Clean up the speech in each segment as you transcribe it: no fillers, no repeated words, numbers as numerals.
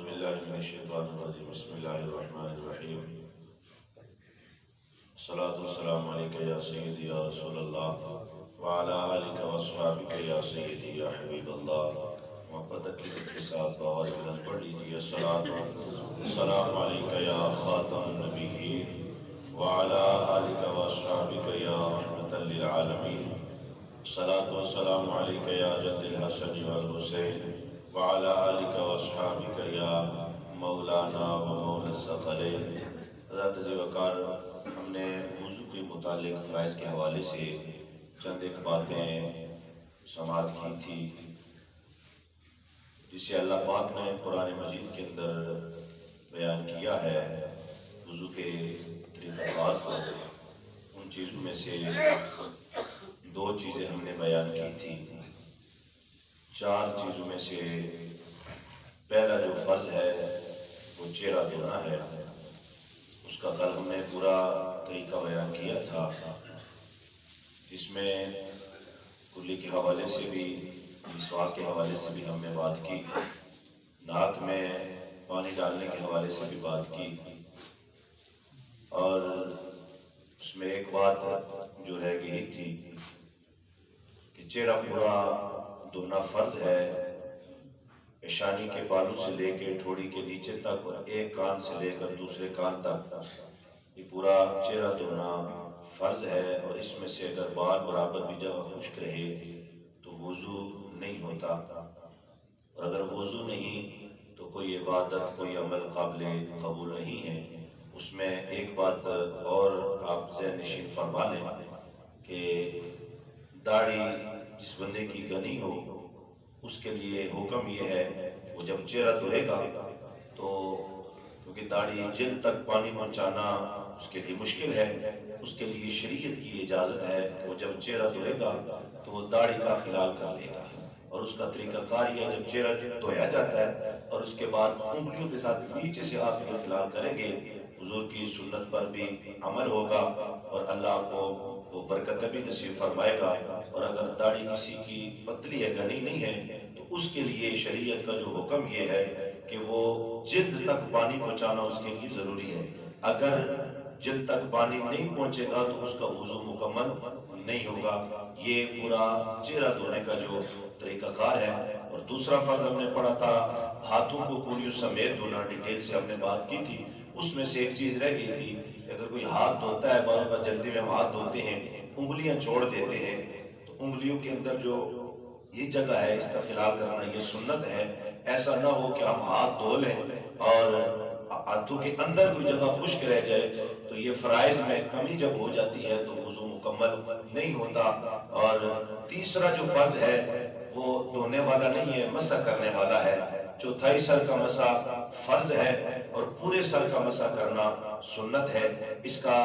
باللہ من الشیطان الرجیم بسم اللہ الرحمن الرحیم الصلاۃ والسلام علیک یا سیدی یا رسول اللہ وعلی آلک واصحابک یا سیدی یا حبیب اللہ۔ محبت عقیدت کے ساتھ بآواز بلند پڑھ لیجیے الصلاۃ والسلام علیک یا خاتم النبیین وعلی آلک واصحابک یا رحمۃ للعالمین۔ الصلاۃ والسلام علیک یا جد الحسن والحسین وعلی آلک واصحابک یا مولانا و مولا الثقلین۔ حضرت عزیز وقار، ہم نے وضو کے متعلق فرائض کے حوالے سے چند ایک باتیں سماعت کی تھی، جسے اللہ پاک نے قرآن مجید کے اندر بیان کیا ہے۔ وضو کے طریقہ کار کو ان چیزوں میں سے دو چیزیں ہم نے بیان کی تھی۔ چار چیزوں میں سے پہلا جو فرض ہے وہ چہرہ دھونا ہے، اس کا کل ہم نے پورا طریقہ بیان کیا تھا، جس میں کلی کے حوالے سے بھی مسواک کے حوالے سے بھی ہم نے بات کی، ناک میں پانی ڈالنے کے حوالے سے بھی بات کی، اور اس میں ایک بات جو رہ گئی تھی کہ چہرہ پورا دھونا فرض ہے، پیشانی کے بالوں سے لے کے ٹھوڑی کے نیچے تک اور ایک کان سے لے کر دوسرے کان تک یہ پورا چہرہ دھونا فرض ہے، اور اس میں سے اگر بال برابر بھی جب خشک رہے تو وضو نہیں ہوتا، اور اگر وضو نہیں تو کوئی عبادت کوئی عمل قابل قبول نہیں ہے۔ اس میں ایک بات اور آپ ذہن نشین فرما لیں کہ داڑھی جس بندے کی گھنی ہو اس کے لیے حکم یہ ہے وہ جب چہرہ دھوئے گا تو، کیونکہ داڑھی جلد تک پانی پہنچانا اس کے لیے مشکل ہے، اس کے لیے شریعت کی اجازت ہے کہ وہ جب چہرہ دھوئے گا تو وہ داڑھی کا خلال کر لے گا، اور اس کا طریقہ کار یہ ہے جب چہرہ دھویا جاتا ہے اور اس کے بعد انگلیوں کے ساتھ نیچے سے آپ یہ خلال کریں گے، حضور کی سنت پر بھی عمل ہوگا اور اللہ کو وہ برکتیں بھی نصیب فرمائے گا۔ اور اگر داڑھی کسی کی پتلی ہے، گھنی نہیں ہے، تو اس کے لیے شریعت کا جو حکم یہ ہے کہ وہ جلد تک پانی پہنچانا اس کے لیے ضروری ہے۔ اگر جلد تک پانی نہیں پہنچے گا تو اس کا وضو مکمل نہیں ہوگا۔ یہ پورا چہرہ دھونے کا جو طریقہ کار ہے۔ اور دوسرا فرض ہم نے پڑھا تھا ہاتھوں کو کولیوں سمیت دھونا، ڈیٹیل سے ہم نے بات کی تھی۔ اس میں سے ایک چیز رہ گئی تھی کہ اگر کوئی ہاتھ دھوتا ہے، بعض اوقات جلدی میں ہم ہاتھ دھوتے ہیں، انگلیاں چھوڑ دیتے ہیں، تو انگلیوں کے اندر جو یہ جگہ ہے اس کا خلال کرنا یہ سنت ہے۔ ایسا نہ ہو کہ ہم ہاتھ دھو لیں اور ہاتھوں کے اندر کوئی جگہ خشک رہ جائے، تو یہ فرائض میں کمی جب ہو جاتی ہے تو وضو مکمل نہیں ہوتا۔ اور تیسرا جو فرض ہے وہ دھونے والا نہیں ہے، مسح کرنے والا ہے۔ چوتھائی سر کا مسح فرض ہے اور پورے سر کا مسح کرنا سنت ہے۔ اس کا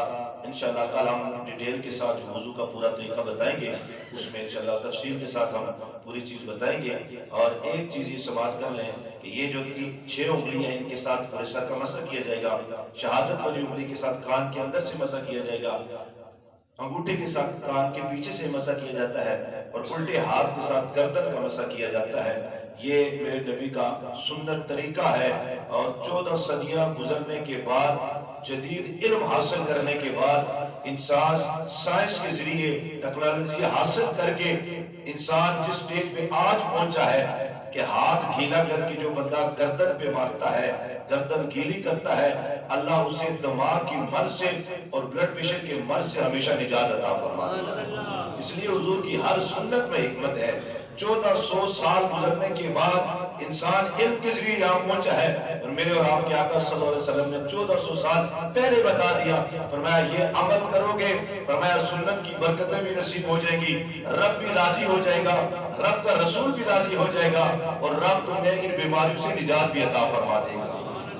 انشاءاللہ کل ہم ڈیٹیل کے ساتھ جو وضو کا پورا طریقہ بتائیں گے، اس میں انشاءاللہ تفصیل کے ساتھ ہم پوری چیز بتائیں گے۔ اور ایک چیز یہ سماعت کر لیں کہ یہ جو 6 انگلیاں ہیں ان کے ساتھ پورے سر کا مسح کیا جائے گا، شہادت والی انگلی کے ساتھ کان کے اندر سے مسح کیا جائے گا، انگوٹھے کے ساتھ کان کے پیچھے سے مسح کیا جاتا ہے، اور الٹے ہاتھ کے ساتھ گردن کا مسح کیا جاتا ہے۔ یہ میرے نبی کا سنت طریقہ ہے، اور 14 صدیاں گزرنے کے بعد، جدید علم حاصل کرنے کے بعد، انسان سائنس کے ذریعے ٹیکنالوجی حاصل کر کے انسان جس سٹیج پہ آج پہنچا ہے کہ ہاتھ گیلا کر کے جو بندہ گردن پہ مارتا ہے، گردن گیلی کرتا ہے، اللہ اسے دماغ کی مرض سے اور بلڈ پریشر کے مرض سے ہمیشہ نجات عطا فرماتا ہے۔ اس لیے حضور کی ہر سنت میں حکمت ہے۔ 1400 سال گزرنے کے بعد انسان علم کے ذریعے یہاں پہنچا ہے، اور میرے اور آپ کے آقا صلی اللہ علیہ وسلم نے 1400 سال پہلے بتا دیا، فرمایا یہ عمل کرو گے، فرمایا سنت کی برکتیں بھی نصیب ہو جائیں گی، رب بھی راضی ہو جائے گا، رب کا رسول بھی راضی ہو جائے گا، اور رب تمہیں ان بیماریوں سے نجات بھی عطا فرما دے گا۔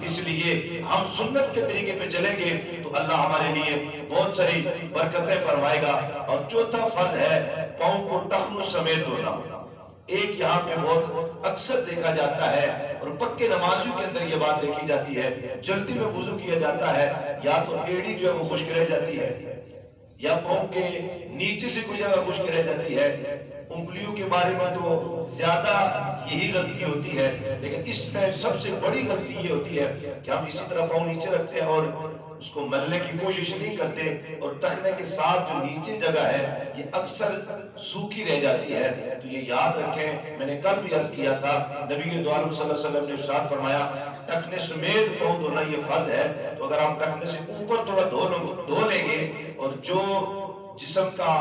اس لیے ہم سنت کے طریقے پہ چلیں گے تو اللہ ہمارے لیے بہت ساری برکتیں فرمائے گا۔ اور چوتھا فرض ہے پاؤں کو ٹخنوں سمیت دھونا۔ ایک یہاں پہ بہت اکثر دیکھا جاتا ہے، اور پکے نمازیوں کے اندر یہ بات دیکھی جاتی ہے، جلدی میں وضو کیا جاتا ہے، یا تو ایڑی جو ہے وہ خشک رہ جاتی ہے، یا پاؤں کے نیچے سے کوئی جگہ خشک رہ جاتی ہے. انگلیوں کے بارے میں تو زیادہ یہی غلطی ہوتی ہے، لیکن اس میں سب سے بڑی غلطی یہ ہوتی ہے کہ ہم اسی طرح پاؤں نیچے رکھتے ہیں اور اس کو ملنے کی کوشش نہیں کرتے، اور ٹخنے کے ساتھ جو نیچے جگہ ہے یہ اکثر سوکھی رہ جاتی ہے. تو یہ یاد رکھیں، میں نے کل بھی عرض کیا تھا، نبی دو عالم صلی اللہ علیہ وسلم نے ارشاد فرمایا ٹخنے سمیت پاؤں دھونا یہ فرض ہے. تو اگر آپ ٹخنے سے اوپر تھوڑا دھو لیں گے، اور جو جسم کا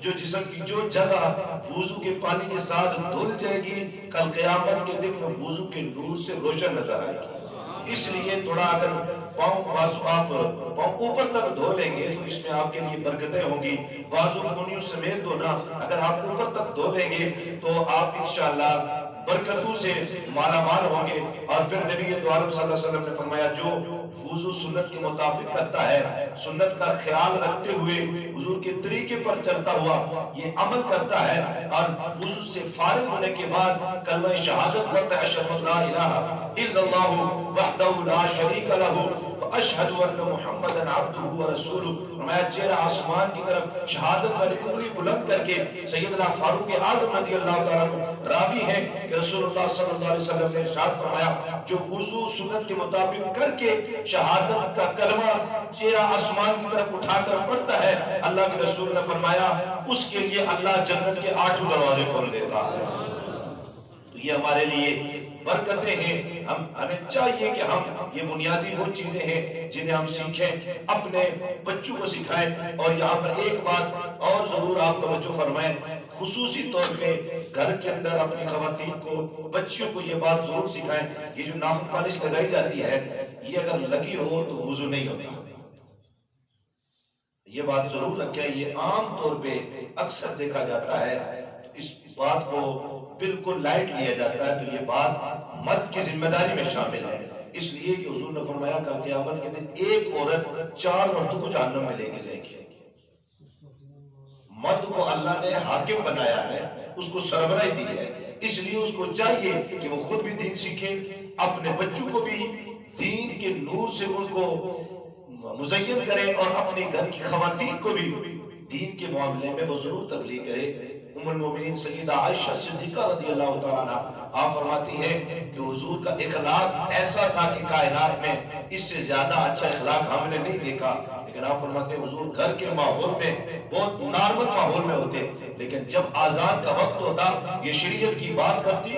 جو جسم کی جو جگہ وضو کے پانی کے ساتھ دھل جائے گی، کل قیامت کے دن میں وضو کے نور سے روشن نظر آئے گی. اس لیے تھوڑا اگر آپ پاؤں اوپر تک دھو لیں گے تو اس میں آپ کے لیے برکتیں ہوں گی. بازو کنیوں سمیت دھونا، اگر آپ اوپر تک دھو لیں گے تو آپ انشاءاللہ برکتوں سے مالا مال ہوں گے. اور پھر نبی دو عالم صلی اللہ علیہ وسلم نے فرمایا جو وضو سنت کے مطابق کرتا ہے، سنت کا خیال رکھتے ہوئے حضور کے طریقے پر چلتا ہوا یہ عمل کرتا ہے، اور وضو سے فارغ ہونے کے بعد کلمہ شہادت پڑھتا ہے، اشہد ان لا الہ الا اللہ وحدہ لا شریک لہ واشہد ان محمدا عبدہ ورسولہ. فرمایا چہرہ آسمان کی طرف شہادت والی انگلی بلند کر کے سیدنا فاروق اعظم رضی اللہ تعالیٰ عنہ راوی ہے کہ رسول اللہ صلی اللہ علیہ وسلم نے ارشاد فرمایا جو وضو سنت کے مطابق کر کے شہادت کا کلمہ چہرہ آسمان کی طرف اٹھا کر پڑھتا ہے، اللہ کے رسول نے فرمایا اس کے لیے اللہ جنت کے 8 دروازے کھول دیتا ہے. تو یہ ہمارے لیے برکتیں ہیں. ہمیں چاہیے کہ ہم یہ بنیادی وہ چیزیں ہیں جنہیں ہم سیکھیں، اپنے بچوں کو سکھائیں. اور یہاں پر ایک بات اور ضرور آپ توجہ فرمائیں، خصوصی طور پہ گھر کے اندر اپنی خواتین کو، بچیوں کو یہ بات ضرور سکھائیں، یہ جو ناخن پالش لگائی جاتی ہے یہ اگر لگی ہو تو وضو نہیں ہوتا. یہ بات ضرور رکھیں، یہ عام طور پہ اکثر دیکھا جاتا ہے، اس بات کو بالکل لائٹ لیا جاتا ہے. تو یہ بات مرد کی ذمہ داری میں شامل ہے، اس لیے کہ حضور نے فرمایا کل قیامت کے دن ایک عورت 4 مردوں کو جہنم میں لے کے جائے گی. مرد کو اللہ نے حاکم بنایا ہے، اس کو سربراہی دی ہے، اس لیے اس کو چاہیے کہ وہ خود بھی دین سیکھے، اپنے بچوں کو بھی دین کے نور سے ان کو مزین کرے، اور اپنے گھر کی خواتین کو بھی دین کے معاملے میں وہ ضرور تبلیغ کرے. ام المومنین سیدہ عائشہ صدیقہ رضی اللہ تعالیٰ عنہ آپ فرماتی ہیں کہ حضور کا اخلاق ایسا تھا کہ کائنات میں اس سے زیادہ اچھا اخلاق ہم نے نہیں دیکھا. لیکن آپ فرماتے ہیں حضور گھر کے ماحول میں بہت نارمل ماحول میں ہوتے، لیکن جب آذان کا وقت ہوتا یہ شریعت کی بات آتی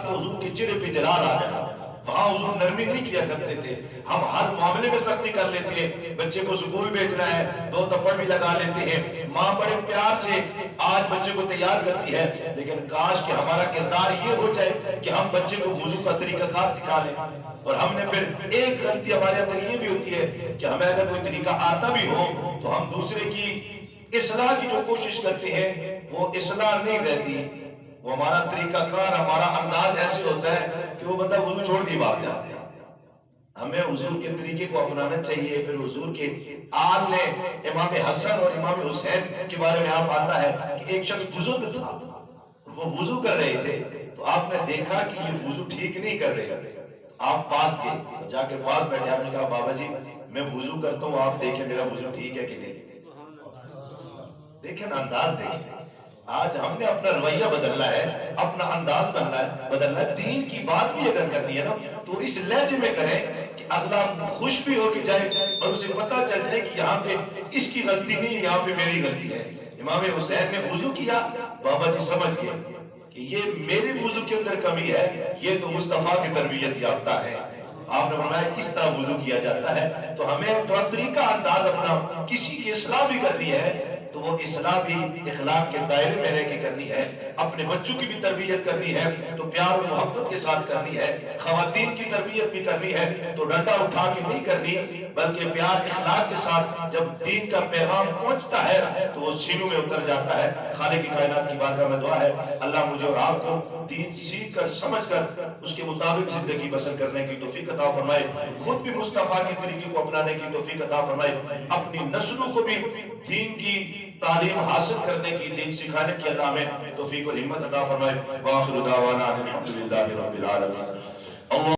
تو حضور کے چہرے پہ جلال آ جاتا. وہاں حضور نرمی نہیں کیا کرتے تھے. ہم ہر معاملے میں سختی کر لیتے ہیں، بچے کو سکول بھیجنا ہے 2 تھپڑ بھی لگا لیتے ہیں. ماں بڑے پیار سے آج بچے کو تیار کرتی ہے، لیکن کاش کہ ہمارا کردار یہ ہو جائے کہ ہم بچے کو وضو کا طریقہ کار سکھا لیں. اور ہم نے پھر ایک غلطی ہمارے اندر یہ بھی ہوتی ہے کہ ہمیں اگر کوئی طریقہ آتا بھی ہو تو ہم دوسرے کی اصلاح کی جو کوشش کرتے ہیں وہ اصلاح نہیں رہتی. وہ ہمارا طریقہ کار، ہمارا انداز ایسے ہوتا ہے کہ وہ بندہ وضو چھوڑ کے بھاگ جاتا ہے. ہمیں حضور کے طریقے کو اپنانا چاہیے. پھر حضور کے آل نے امام حسن اور امام حسین کے بارے میں آپ آتا ہے کہ ایک شخص بزرگ تھا، وہ وضو کر رہے تھے تو آپ نے دیکھا کہ یہ وضو ٹھیک نہیں کر رہے. آپ پاس گئے، جا کے پاس بیٹھے، آپ نے کہا بابا جی میں وضو کرتا ہوں، آپ دیکھیں میرا وضو ٹھیک ہے کہ نہیں. دیکھیں نا انداز دیکھیں. آج ہم نے اپنا رویہ بدلنا ہے، اپنا انداز بدلنا ہے. دین کی بات بھی اگر کرنی ہے نا تو اس لہجے میں کریں کہ اگلا خوش بھی ہو کے جائے اور اسے پتا چل جائے کہ یہاں پہ اس کی غلطی نہیں ہے، یہاں پہ میری غلطی ہے. امام حسین نے وضو کیا، بابا جی سمجھ گئے کہ یہ میرے وضو کے اندر کمی ہے، یہ تو مصطفیٰ کی تربیت یافتہ ہے. آپ نے فرمایا اس طرح وضو کیا جاتا ہے. تو ہمیں تھوڑا طریقہ انداز اپنا، کسی کی اصلاح بھی کرنی ہے تو وہ اصلاح بھی اخلاق کے دائرے میں رہ کے کرنی ہے. اپنے بچوں کی بھی تربیت کرنی ہے تو پیار و محبت کے ساتھ کرنی ہے. خواتین کی تربیت بھی کرنی ہے تو ڈنڈا اٹھا کے نہیں کرنی، بلکہ پیار اخلاق کے ساتھ جب دین کا پیغام پہنچتا ہے تو وہ سینوں میں اتر جاتا ہے. خالق کی کائنات کی بارگاہ میں دعا ہے اللہ مجھے اور آپ کو دین سیکھ کر سمجھ کر اس کے مطابق زندگی بسر کرنے کی توفیق عطا فرمائے، خود بھی مصطفیٰ کے طریقے کو اپنانے کی توفیق عطا فرمائے، اپنی نسلوں کو بھی دین کی تعلیم حاصل کرنے کی، دین سکھانے کی اللہ ہمیں توفیق اور ہمت عطا فرمائے. وآخر دعوانا الحمدللہ رب العالمین.